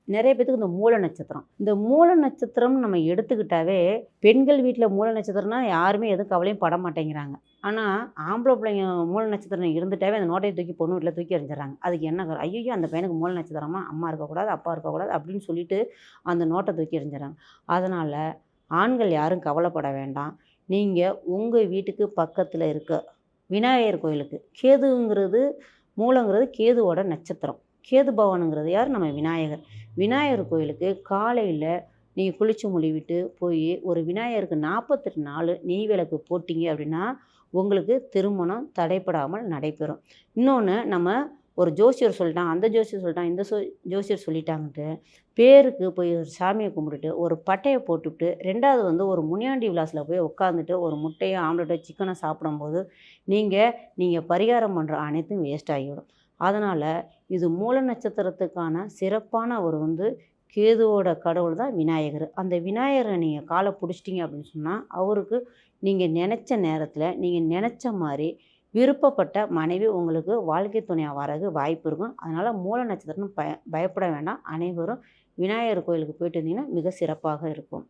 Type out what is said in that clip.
நிறைய பேத்துக்கு இந்த மூல நட்சத்திரம். இந்த மூல நட்சத்திரம் நம்ம எடுத்துக்கிட்டாவே, பெண்கள் வீட்ல மூல நட்சத்திரம்னா யாருமே எதுவும் கவலையும் பட மாட்டேங்கிறாங்க. ஆனா, ஆம்பள பிள்ளைங்க மூல நட்சத்திரம் இருந்துட்டாவே அந்த நோட்டைய தூக்கி பொண்ணு வீட்ல தூக்கி எறிஞ்சிடுறாங்க. அதுக்கு என்ன காரணம்? ஐய்யய்யோ! அந்த பையனுக்கு மூல நட்சத்திரமா? அம்மா இருக்கக்கூடாது, அப்பா இருக்கக்கூடாது அப்படின்னு சொல்லிட்டு அந்த நோட்ட தூக்கி எறிஞ்சிடுறாங்க. அதனால ஆண்கள் யாரும் கவலைப்பட வேண்டாம். நீங்க உங்க வீட்டுக்கு பக்கத்துல இருக்க விநாயகர் கோயிலுக்கு கேதுங்கிறது மூலங்கிறது கேதுவோட நட்சத்திரம். கேது பகவானுங்கிறது யார்? நம்ம விநாயகர். விநாயகர் கோயிலுக்கு காலையில நீங்க குளிச்சு முழிவிட்டு போய் ஒரு விநாயகருக்கு 48 நாளு நெய் விளக்கு போட்டீங்க அப்படின்னா, உங்களுக்கு திருமணம் தடைப்படாமல் நடைபெறும். இன்னொன்னு நம்ம ஒரு ஜோசியர் சொல்லிட்டான், அந்த ஜோசியர் சொல்லிட்டான், இந்த ஜோசியர் சொல்லிட்டாங்கன்ட்டு பேருக்கு போய் ஒரு சாமிய கும்பிட்டுட்டு, ஒரு பட்டைய போட்டுவிட்டு 2வது ஒரு முனியாண்டி விலாஸ்ல போய் உட்காந்துட்டு ஒரு முட்டையோ, ஆம்லெட்டோ, சிக்கனோ சாப்பிடும்போது, நீங்க பரிகாரம் பண்ற அனைத்தும் வேஸ்ட் ஆகிவிடும். அதனால இது மூல நட்சத்திரத்துக்கான சிறப்பான ஒரு கேதுவோட கடவுள் தான் விநாயகர். அந்த விநாயகர நீங்க கால புடிச்சிட்டீங்க அப்படின்னு சொன்னா, அவருக்கு நீங்க நெனச்ச நேரத்தில, நீங்க நெனச்ச மாரி விருப்பப்பட்ட மனைவி உங்களுக்கு வாழ்க்கை துணையா வரக்கு வாய்ப்பு இருக்கும். அதனால மூல நட்சத்திரம்னு பயப்பட வேண்டாம். அனைவரும் விநாயகர் கோயிலுக்கு போயிட்டு வந்தீங்கன்னா, மிக சிறப்பாக இருக்கும்.